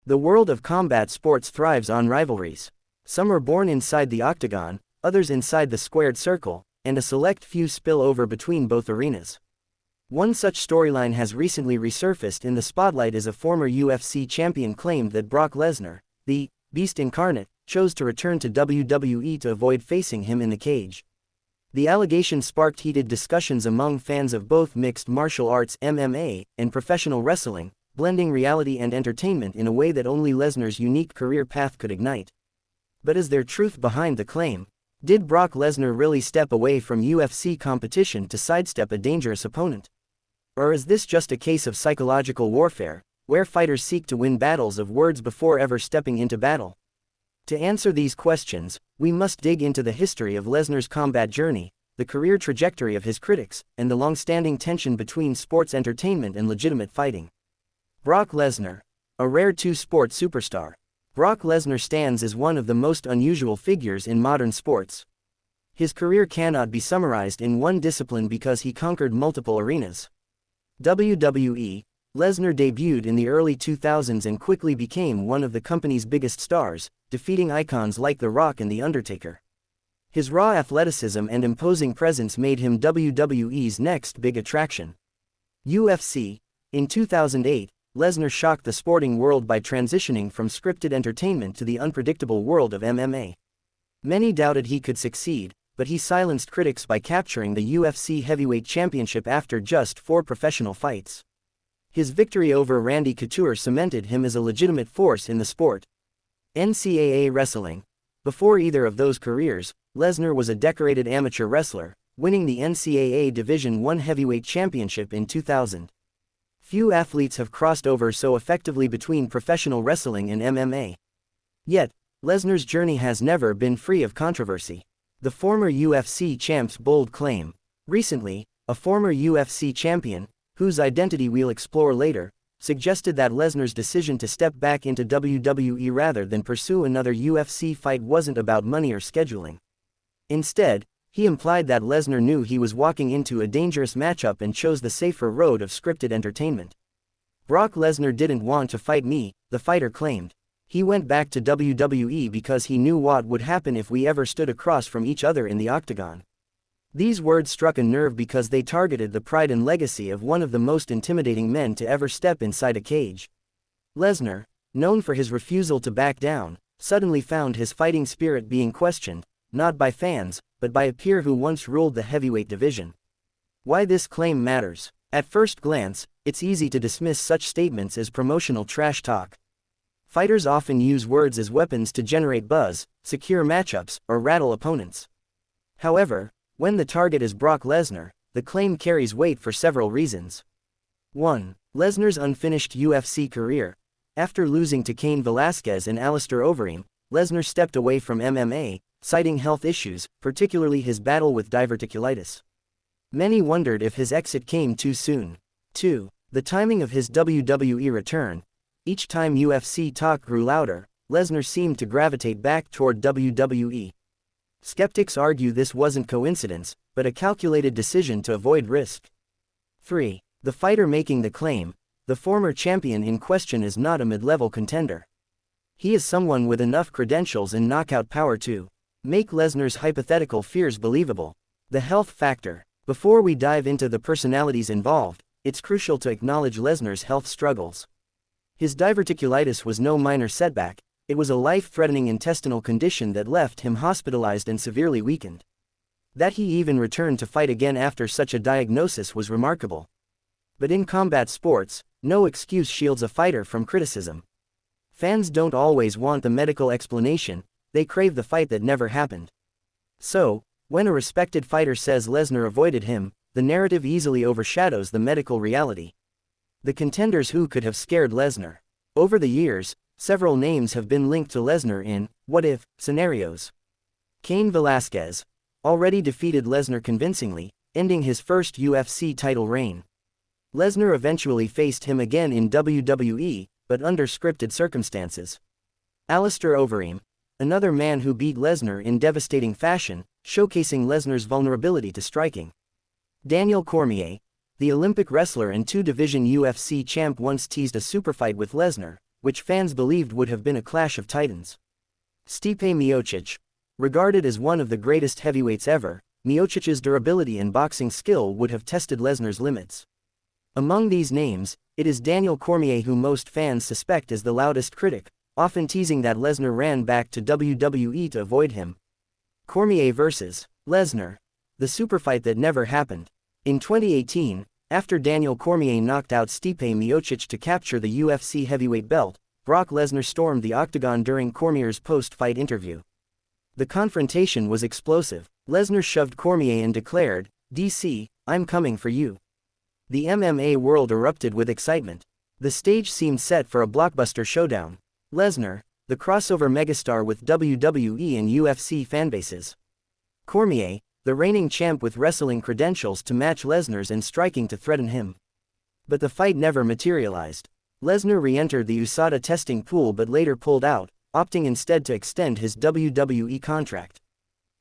The world of combat sports thrives on rivalries. Some are born inside the octagon, others inside the squared circle, and a select few spill over between both arenas. One such storyline has recently resurfaced in the spotlight as a former UFC champion claimed that Brock Lesnar, the Beast incarnate, chose to return to WWE to avoid facing him in the cage. The allegation sparked heated discussions among fans of both mixed martial arts (MMA) and professional wrestling, blending reality and entertainment in a way that only Lesnar's unique career path could ignite. But is there truth behind the claim? Did Brock Lesnar really step away from UFC competition to sidestep a dangerous opponent? Or is this just a case of psychological warfare, where fighters seek to win battles of words before ever stepping into battle? To answer these questions, we must dig into the history of Lesnar's combat journey, the career trajectory of his critics, and the long-standing tension between sports entertainment and legitimate fighting. Brock Lesnar, a rare two-sport superstar. Brock Lesnar stands as one of the most unusual figures in modern sports. His career cannot be summarized in one discipline because he conquered multiple arenas. WWE. Lesnar debuted in the early 2000s and quickly became one of the company's biggest stars, defeating icons like The Rock and The Undertaker. His raw athleticism and imposing presence made him WWE's next big attraction. UFC. In 2008, Lesnar shocked the sporting world by transitioning from scripted entertainment to the unpredictable world of MMA. Many doubted he could succeed, but he silenced critics by capturing the UFC Heavyweight Championship after just 4 professional fights. His victory over Randy Couture cemented him as a legitimate force in the sport. NCAA wrestling. Before either of those careers, Lesnar was a decorated amateur wrestler, winning the NCAA Division I Heavyweight Championship in 2000. Few athletes have crossed over so effectively between professional wrestling and MMA. Yet, Lesnar's journey has never been free of controversy. The former UFC champ's bold claim. Recently, a former UFC champion, whose identity we'll explore later, suggested that Lesnar's decision to step back into WWE rather than pursue another UFC fight wasn't about money or scheduling. Instead, he implied that Lesnar knew he was walking into a dangerous matchup and chose the safer road of scripted entertainment. Brock Lesnar didn't want to fight me, the fighter claimed. He went back to WWE because he knew what would happen if we ever stood across from each other in the octagon. These words struck a nerve because they targeted the pride and legacy of one of the most intimidating men to ever step inside a cage. Lesnar, known for his refusal to back down, suddenly found his fighting spirit being questioned, not by fans, but by a peer who once ruled the heavyweight division. Why this claim matters? At first glance, it's easy to dismiss such statements as promotional trash talk. Fighters often use words as weapons to generate buzz, secure matchups, or rattle opponents. However, when the target is Brock Lesnar, the claim carries weight for several reasons. 1. Lesnar's unfinished UFC career. After losing to Cain Velasquez and Alistair Overeem, Lesnar stepped away from MMA, citing health issues, particularly his battle with diverticulitis. Many wondered if his exit came too soon. 2. The timing of his WWE return. Each time UFC talk grew louder, Lesnar seemed to gravitate back toward WWE. Skeptics argue this wasn't coincidence, but a calculated decision to avoid risk. 3. The fighter making the claim. The former champion in question is not a mid-level contender. He is someone with enough credentials and knockout power to make Lesnar's hypothetical fears believable. The health factor. Before we dive into the personalities involved, it's crucial to acknowledge Lesnar's health struggles. His diverticulitis was no minor setback, it was a life-threatening intestinal condition that left him hospitalized and severely weakened. That he even returned to fight again after such a diagnosis was remarkable. But in combat sports, no excuse shields a fighter from criticism. Fans don't always want the medical explanation, they crave the fight that never happened. So, when a respected fighter says Lesnar avoided him, the narrative easily overshadows the medical reality. The contenders who could have scared Lesnar. Over the years, several names have been linked to Lesnar in what-if scenarios. Cain Velasquez already defeated Lesnar convincingly, ending his first UFC title reign. Lesnar eventually faced him again in WWE, but under scripted circumstances. Alistair Overeem, another man who beat Lesnar in devastating fashion, showcasing Lesnar's vulnerability to striking. Daniel Cormier, the Olympic wrestler and two-division UFC champ, once teased a superfight with Lesnar, which fans believed would have been a clash of titans. Stipe Miocic. Regarded as one of the greatest heavyweights ever, Miocic's durability and boxing skill would have tested Lesnar's limits. Among these names, it is Daniel Cormier who most fans suspect as the loudest critic, often teasing that Lesnar ran back to WWE to avoid him. Cormier vs. Lesnar. The superfight that never happened. In 2018, after Daniel Cormier knocked out Stipe Miocic to capture the UFC heavyweight belt, Brock Lesnar stormed the Octagon during Cormier's post-fight interview. The confrontation was explosive. Lesnar shoved Cormier and declared, "DC, I'm coming for you." The MMA world erupted with excitement. The stage seemed set for a blockbuster showdown. Lesnar, the crossover megastar with WWE and UFC fanbases. Cormier, the reigning champ with wrestling credentials to match Lesnar's and striking to threaten him. But the fight never materialized. Lesnar re-entered the USADA testing pool but later pulled out, opting instead to extend his WWE contract.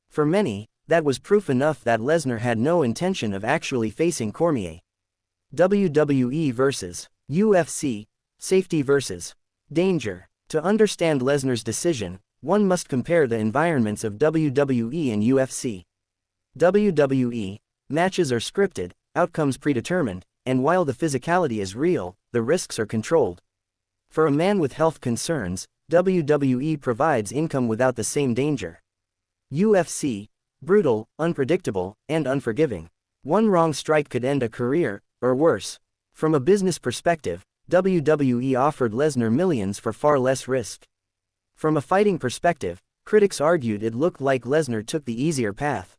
For many, that was proof enough that Lesnar had no intention of actually facing Cormier. WWE vs. UFC, safety vs. danger. To understand Lesnar's decision, one must compare the environments of WWE and UFC. WWE, matches are scripted, outcomes predetermined, and while the physicality is real, the risks are controlled. For a man with health concerns, WWE provides income without the same danger. UFC, brutal, unpredictable, and unforgiving. One wrong strike could end a career, or worse. From a business perspective, WWE offered Lesnar millions for far less risk. From a fighting perspective, critics argued it looked like Lesnar took the easier path.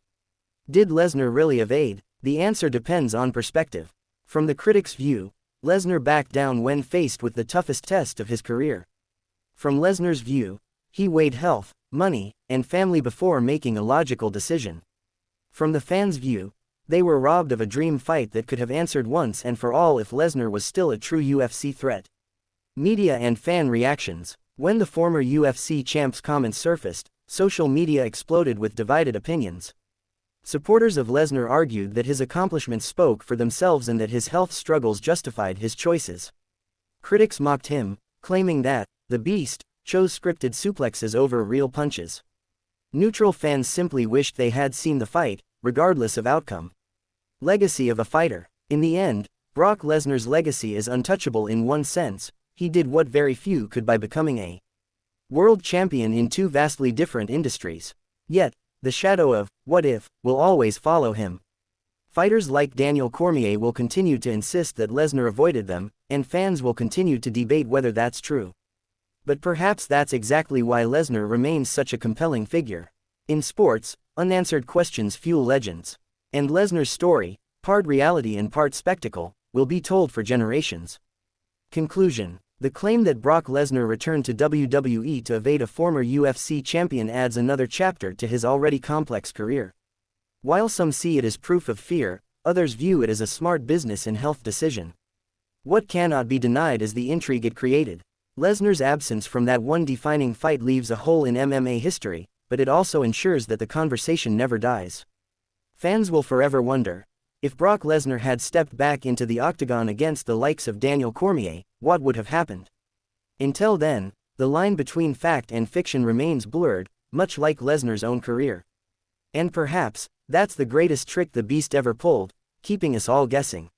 Did Lesnar really evade? The answer depends on perspective. From the critics' view, Lesnar backed down when faced with the toughest test of his career. From Lesnar's view, he weighed health, money, and family before making a logical decision. From the fans' view, they were robbed of a dream fight that could have answered once and for all if Lesnar was still a true UFC threat. Media and fan reactions. When the former UFC champ's comments surfaced, social media exploded with divided opinions. Supporters of Lesnar argued that his accomplishments spoke for themselves and that his health struggles justified his choices. Critics mocked him, claiming that the Beast chose scripted suplexes over real punches. Neutral fans simply wished they had seen the fight, regardless of outcome. Legacy of a fighter. In the end, Brock Lesnar's legacy is untouchable in one sense: he did what very few could by becoming a world champion in two vastly different industries. Yet, the shadow of "what if" will always follow him. Fighters like Daniel Cormier will continue to insist that Lesnar avoided them, and fans will continue to debate whether that's true. But perhaps that's exactly why Lesnar remains such a compelling figure. In sports, unanswered questions fuel legends. And Lesnar's story, part reality and part spectacle, will be told for generations. Conclusion. The claim that Brock Lesnar returned to WWE to evade a former UFC champion adds another chapter to his already complex career. While some see it as proof of fear, others view it as a smart business and health decision. What cannot be denied is the intrigue it created. Lesnar's absence from that one defining fight leaves a hole in MMA history, but it also ensures that the conversation never dies. Fans will forever wonder, if Brock Lesnar had stepped back into the Octagon against the likes of Daniel Cormier, what would have happened? Until then, the line between fact and fiction remains blurred, much like Lesnar's own career. And perhaps, that's the greatest trick the Beast ever pulled, keeping us all guessing.